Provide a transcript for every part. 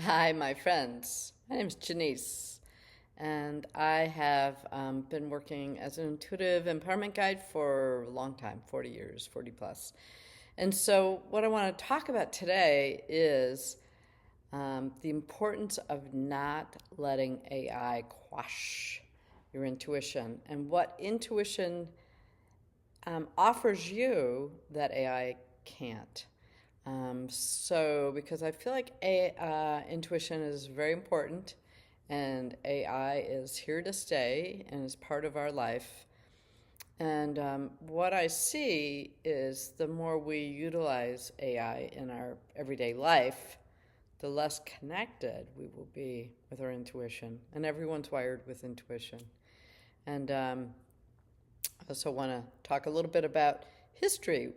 Hi, my friends. My name is Janese, and I have been working as an intuitive empowerment guide for a long time 40 years, 40 plus. And so, what I want to talk about today is the importance of not letting AI quash your intuition and what intuition offers you that AI can't. Because I feel like intuition is very important, and AI is here to stay and is part of our life. And what I see is the more we utilize AI in our everyday life, the less connected we will be with our intuition. And everyone's wired with intuition. And I also want to talk a little bit about history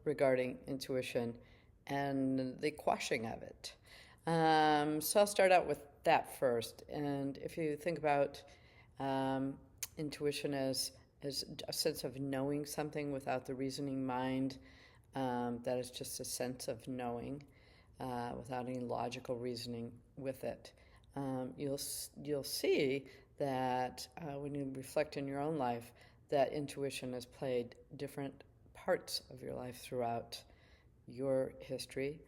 regarding intuition and the quashing of it. So I'll start out with that first. And if you think about um, intuition as a sense of knowing something without the reasoning mind, that is just a sense of knowing without any logical reasoning with it. You'll see that when you reflect in your own life, that intuition has played different parts of your life throughout your history,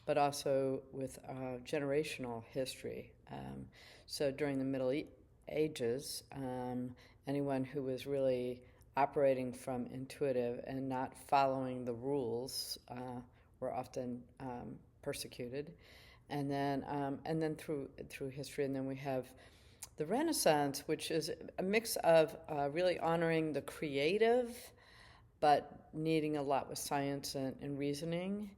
but also with generational history. So during the Ages, anyone who was really operating from intuitive and not following the rules were often persecuted. And then through history, and then we have the Renaissance, which is a mix of really honoring the creative, but needing a lot with science and reasoning.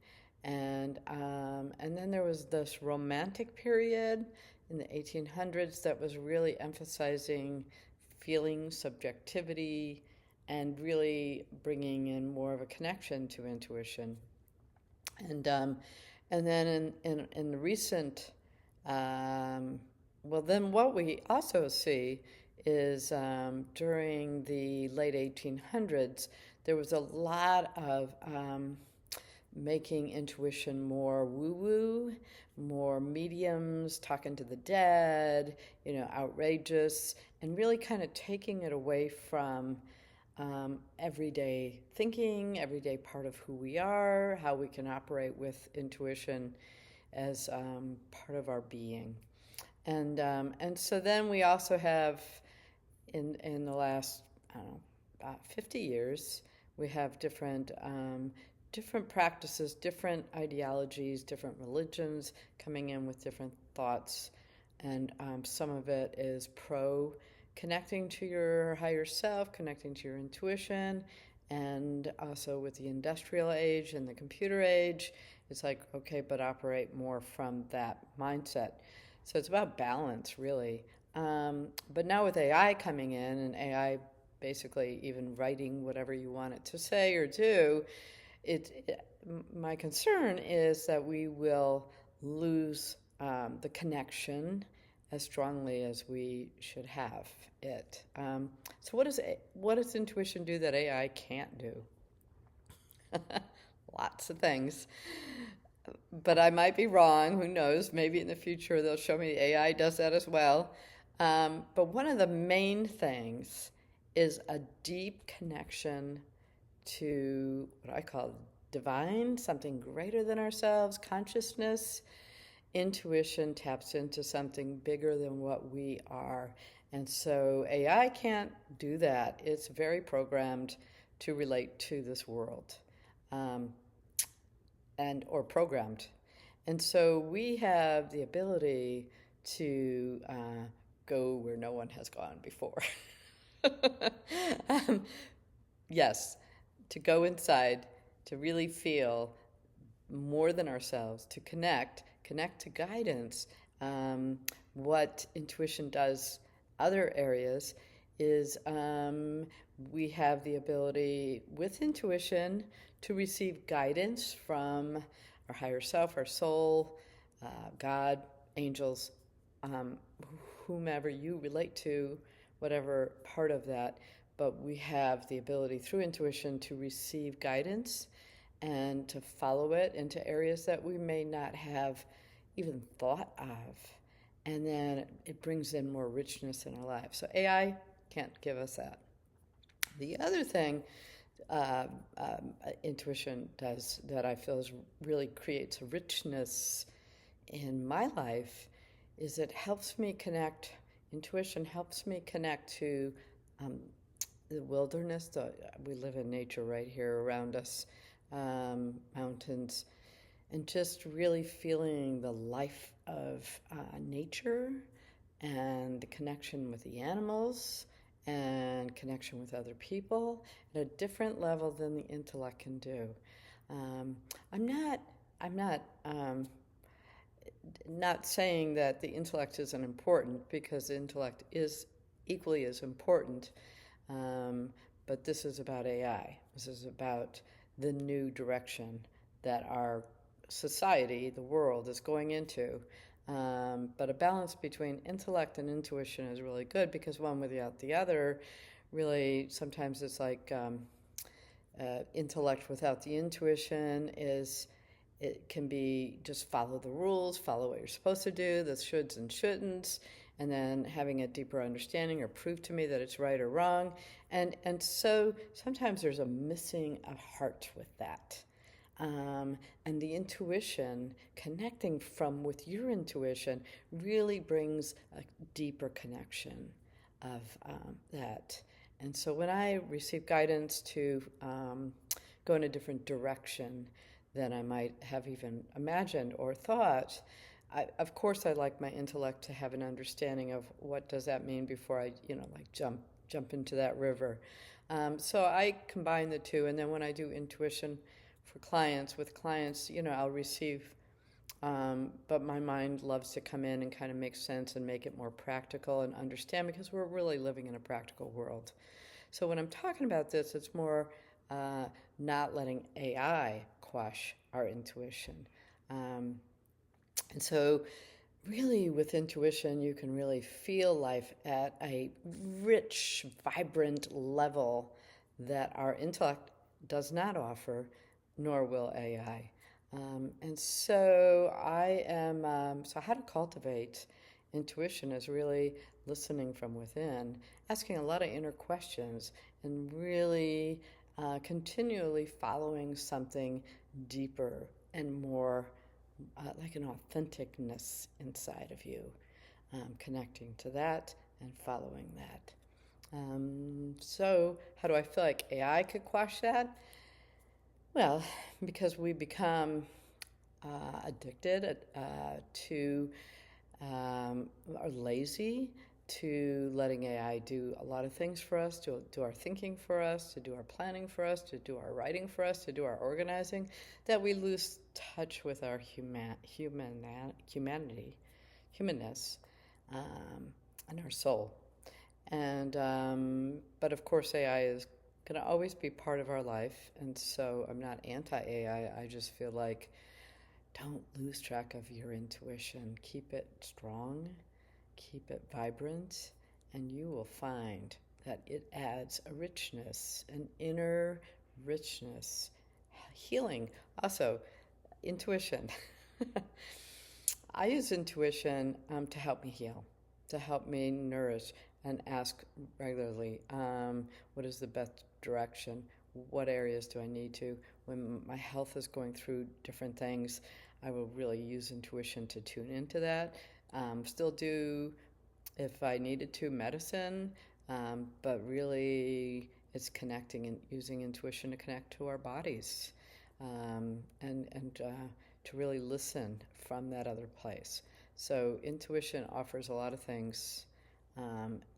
And then there was this romantic period in the 1800s that was really emphasizing feeling, subjectivity, and really bringing in more of a connection to intuition. And and then in the recent, well, then what we also see is during the late 1800s, there was a lot of making intuition more woo-woo, more mediums, talking to the dead, outrageous, and really kind of taking it away from everyday thinking, everyday part of who we are, how we can operate with intuition as part of our being. And so then we also have in the last, I don't know, about 50 years, we have different practices, different ideologies, different religions coming in with different thoughts. And some of it is pro connecting to your higher self, connecting to your intuition. And also with the industrial age and the computer age, it's like, okay, but operate more from that mindset. So it's about balance, really. But now with AI coming in and AI basically even writing whatever you want it to say or do, my concern is that we will lose the connection as strongly as we should have it. So what does intuition do that AI can't do? Lots of things. But I might be wrong. Who knows? Maybe in the future they'll show me AI does that as well. But one of the main things is a deep connection to what I call divine, something greater than ourselves, consciousness. Intuition taps into something bigger than what we are. And so AI can't do that. It's very programmed to relate to this world. Or programmed. And so we have the ability to go where no one has gone before. um, yes, to go inside, to really feel more than ourselves, to connect to guidance. What intuition does other areas is we have the ability with intuition to receive guidance from our higher self, our soul, God, angels, um, whomever you relate to, whatever part of that. But we have the ability through intuition to receive guidance and to follow it into areas that we may not have even thought of. And then it brings in more richness in our lives. So AI can't give us that. The other thing uh, intuition does that I feel is really creates a richness in my life is it helps me connect. Intuition helps me connect to um, the wilderness. We live in nature right here around us, mountains, and just really feeling the life of nature and the connection with the animals and connection with other people at a different level than the intellect can do. Um, I'm not. I'm not. Not saying that the intellect isn't important because the intellect is equally as important. Um, but this is about AI. This is about the new direction that our society, the world, is going into. But a balance between intellect and intuition is really good because one without the other, really, sometimes it's like intellect without the intuition is it can be just follow the rules, follow what you're supposed to do, the shoulds and shouldn'ts, and then having a deeper understanding or prove to me that it's right or wrong. And so sometimes there's a missing of heart with that. And the intuition, connecting from with your intuition, really brings a deeper connection of that. And so when I receive guidance to go in a different direction than I might have even imagined or thought, of course I like my intellect to have an understanding of what does that mean before I, like jump into that river. So I combine the two, and then when I do intuition with clients, I'll receive, but my mind loves to come in and kind of make sense and make it more practical and understand because we're really living in a practical world. So when I'm talking about this, it's more not letting AI quash our intuition. And so really with intuition, you can really feel life at a rich, vibrant level that our intellect does not offer, nor will AI. And so so how to cultivate intuition is really listening from within, asking a lot of inner questions, and really continually following something deeper and more like an authenticness inside of you, connecting to that and following that. So how do I feel like AI could quash that? Well, because we become addicted to or lazy to letting AI do a lot of things for us, to do our thinking for us, to do our planning for us, to do our writing for us, to do our organizing, that we lose touch with our humanity, humanness, and our soul. And but of course, AI is going to always be part of our life, and so I'm not anti-AI. I just feel like don't lose track of your intuition. Keep it strong, keep it vibrant, and you will find that it adds a richness, an inner richness, healing. Also, intuition. I use intuition to help me heal, to help me nourish, and ask regularly, what is the best direction? What areas do I need to? When my health is going through different things, I will really use intuition to tune into that. Still do, if I needed to, medicine, but really it's connecting and using intuition to connect to our bodies, and to really listen from that other place. So intuition offers a lot of things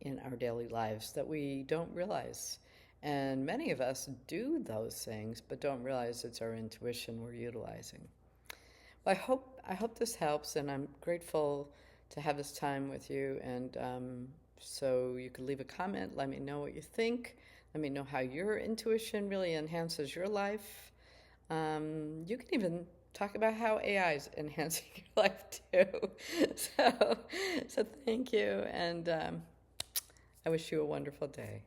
in our daily lives that we don't realize. And many of us do those things, but don't realize it's our intuition we're utilizing. Well, I hope this helps, and I'm grateful to have this time with you. And so you can leave a comment. Let me know what you think. Let me know how your intuition really enhances your life. You can even talk about how AI is enhancing your life too. So thank you, and I wish you a wonderful day.